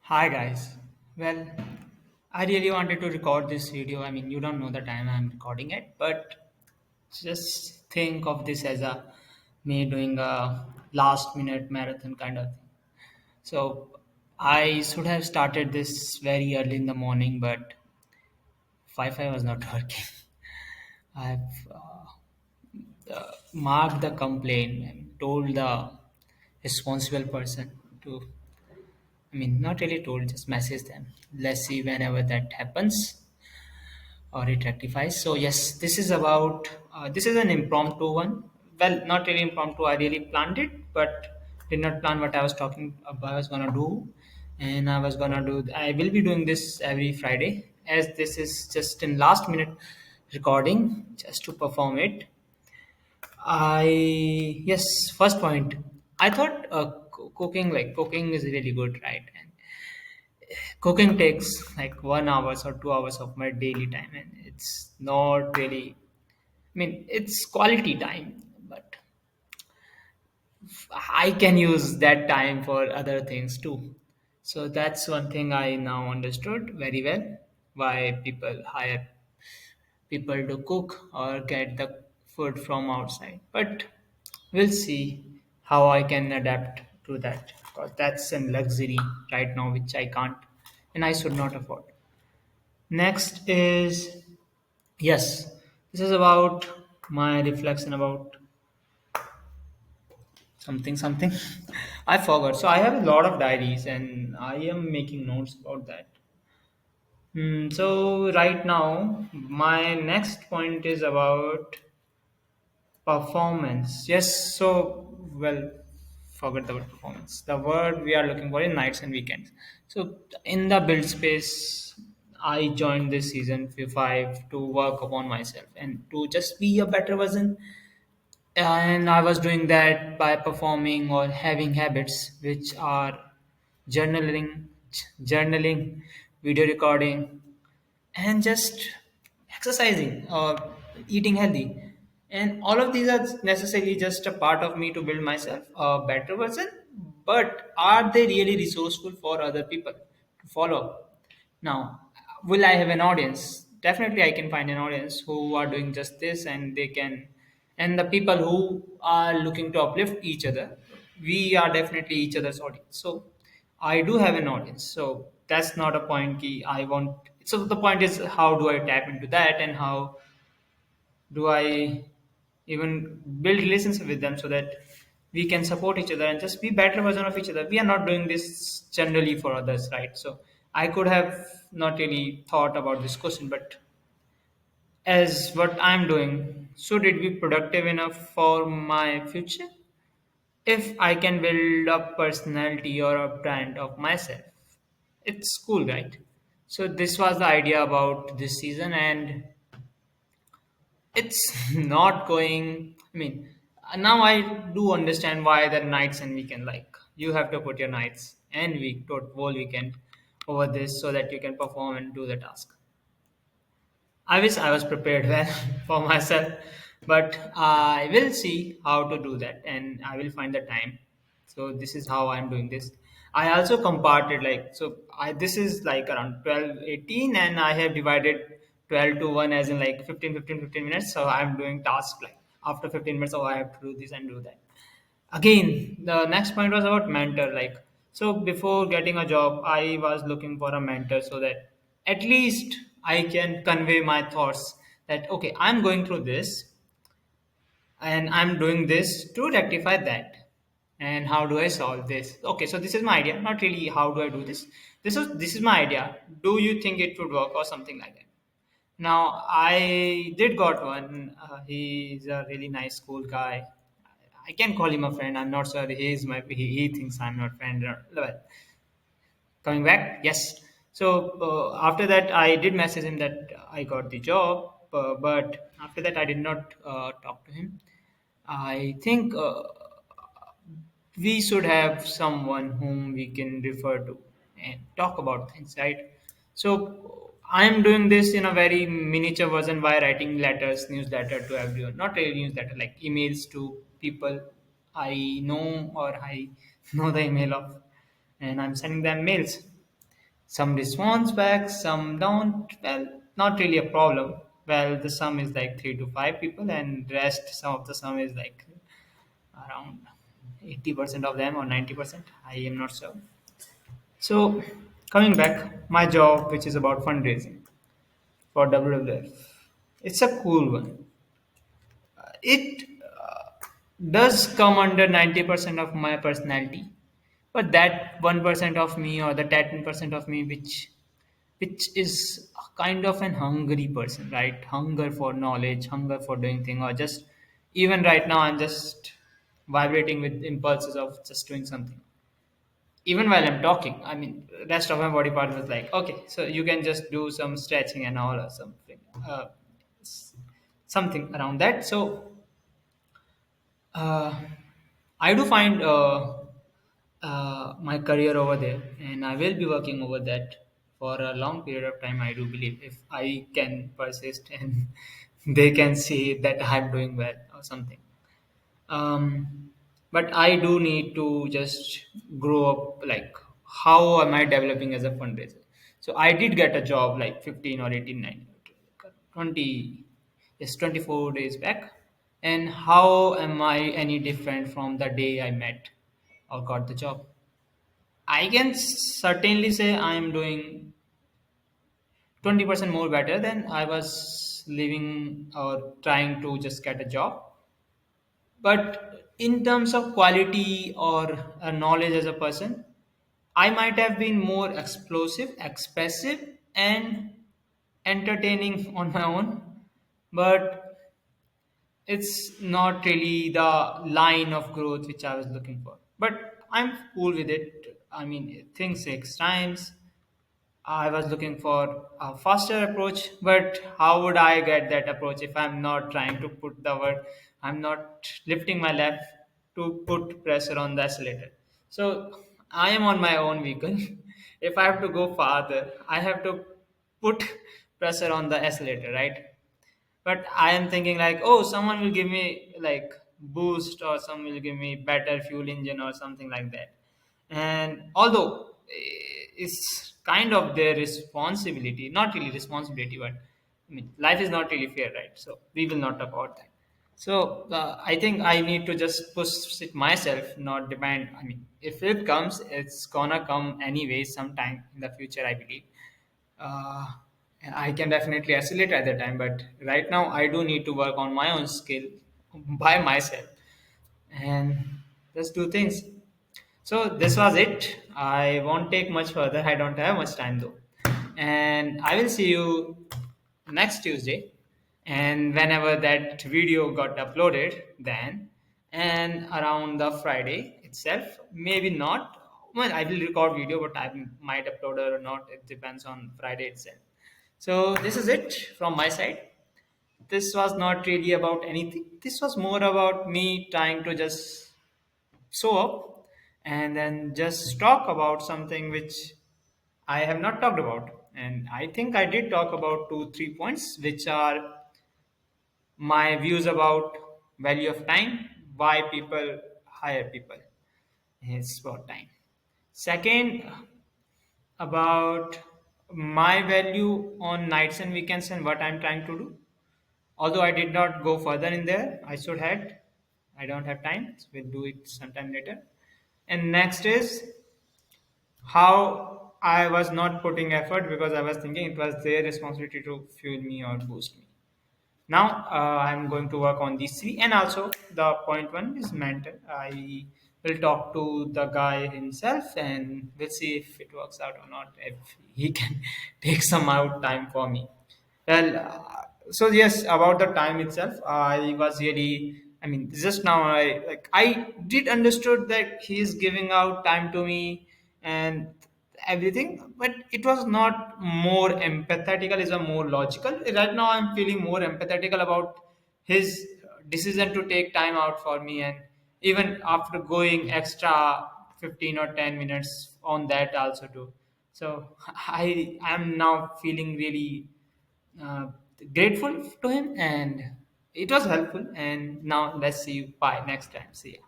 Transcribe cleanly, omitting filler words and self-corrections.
Hi guys. Well, I really wanted to record this video. I mean, you don't know the time I'm recording it, but just think of this as a me doing a last minute marathon kind of thing. So, I should have started this very early in the morning, but Wi-Fi was not working. I've marked the complaint and told the responsible person to not really told, just message them. Let's see whenever that happens or it rectifies. So yes, this is about this is an impromptu one. Well, not really impromptu. I really planned it, but did not plan what I was talking about. I was gonna do, and I was gonna do. I will be doing this every Friday, as this is just in last minute recording, just to perform it. I yes, first point. I thought cooking is really good, right? And cooking takes like 1 hours or 2 hours of my daily time, and it's not really. It's quality time, but I can use that time for other things too. So that's one thing I now understood very well, why people hire people to cook or get the food from outside. But we'll see how I can adapt to that, because that's a luxury right now which I can't and I should not afford. Next is yes, this is about my reflection about something. I forgot. So I have a lot of diaries and I am making notes about that. So right now, my next point is about performance. Yes. So well, forget the word performance. The word we are looking for is nights and weekends. So in the build space, I joined this season 5 to work upon myself and to just be a better version, and I was doing that by performing or having habits which are journaling, journaling, video recording, and just exercising or eating healthy. And all of these are necessarily just a part of me to build myself a better version. But are they really resourceful for other people to follow? Now, will I have an audience? Definitely, I can find an audience who are doing just this, and they can, and the people who are looking to uplift each other, we are definitely each other's audience. So, I do have an audience. So, that's not a point key I want. So, the point is, how do I tap into that, and how do I even build relationship with them so that we can support each other and just be better version of each other. We are not doing this generally for others, right? So I could have not really thought about this question, but as what I'm doing, should it be productive enough for my future? If I can build a personality or a brand of myself, it's cool, right? So this was the idea about this season, and it's not going. Now I do understand why the nights and weekend, like you have to put your nights and whole weekend over this so that you can perform and do the task. I wish I was prepared well for myself, but I will see how to do that and I will find the time. So this is how I'm doing this. I also comparted, like, so I this is like around 12:18, and I have divided 12 to 1 as in like 15 minutes. So I'm doing tasks like after 15 minutes, oh, I have to do this and do that. Again, the next point was about mentor. Like, so before getting a job, I was looking for a mentor so that at least I can convey my thoughts that okay, I'm going through this and I'm doing this to rectify that. And how do I solve this? Okay, so this is my idea, not really how do I do this. This is my idea. Do you think it would work or something like that? Now I did got one. He's a really nice, cool guy. I can call him a friend. I'm not sure he thinks I'm not friend. Well, coming back, yes. So after that, I did message him that I got the job, but after that, I did not talk to him. I think we should have someone whom we can refer to and talk about things, right? So I'm doing this in a very miniature version by writing letters, newsletter to everyone. Not really newsletter, like emails to people I know or I know the email of, and I'm sending them mails. Some response back, some don't. Well, not really a problem. Well, the sum is like 3 to 5 people, and rest some of the sum is like around 80% of them or 90%. I am not sure. So, coming back, my job, which is about fundraising for WWF, it's a cool one. It does come under 90% of my personality, but that 1% of me or the 10% of me which is kind of an hungry person, right? Hunger for knowledge, hunger for doing thing, or just even right now I'm just vibrating with impulses of just doing something. Even while I'm talking, I mean, rest of my body part was like, okay, so you can just do some stretching and all or something, s- something around that. So uh, I do find my career over there, and I will be working over that for a long period of time. I do believe if I can persist and they can see that I'm doing well or something. But I do need to just grow up. Like, how am I developing as a fundraiser? So I did get a job like 15 or 18, 20, yes, 24 days back. And how am I any different from the day I met or got the job? I can certainly say I am doing 20% more better than I was living or trying to just get a job. But in terms of quality or knowledge as a person, I might have been more explosive, expressive, and entertaining on my own. But it's not really the line of growth which I was looking for. But I'm cool with it. I mean, things takes times. I was looking for a faster approach, but how would I get that approach if I'm not trying to put the word, I'm not lifting my leg to put pressure on the accelerator. So I am on my own vehicle. If I have to go farther, I have to put pressure on the accelerator, right? But I am thinking like, oh, someone will give me like boost or some will give me better fuel engine or something like that. And although it's kind of their responsibility, not really responsibility, but I mean, life is not really fair, right? So we will not talk about that. So I think I need to just push it myself, not depend. I mean, if it comes, it's gonna come anyway sometime in the future, I believe. uh, I can definitely accelerate at that time. But right now, I do need to work on my own skill by myself and just do things. So this was it. I won't take much further. I don't have much time though, and I will see you next Tuesday. And whenever that video got uploaded, then and around the Friday itself, maybe not. Well, I will record video, but I might upload it or not. It depends on Friday itself. So this is it from my side. This was not really about anything. This was more about me trying to just show up and then just talk about something which I have not talked about. And I think I did talk about 2, 3 points, which are my views about value of time, why people hire people. It's about time. Second, about my value on nights and weekends and what I'm trying to do. Although I did not go further in there, I should have. I don't have time. So we'll do it sometime later. And next is how I was not putting effort because I was thinking it was their responsibility to fuel me or boost me. Now I'm going to work on these three, and also the point one is mental. I will talk to the guy himself, and we'll see if it works out or not. If he can take some out time for me. Well, so yes, about the time itself, I was really. I mean, just now I did understood that he is giving out time to me and everything, but it was not more empathetical. It's a more logical. Right now, I'm feeling more empathetical about his decision to take time out for me, and even after going extra 15 or 10 minutes on that also too. So I am now feeling really uh, grateful to him, and it was helpful. And now let's see you. Bye next time. See ya.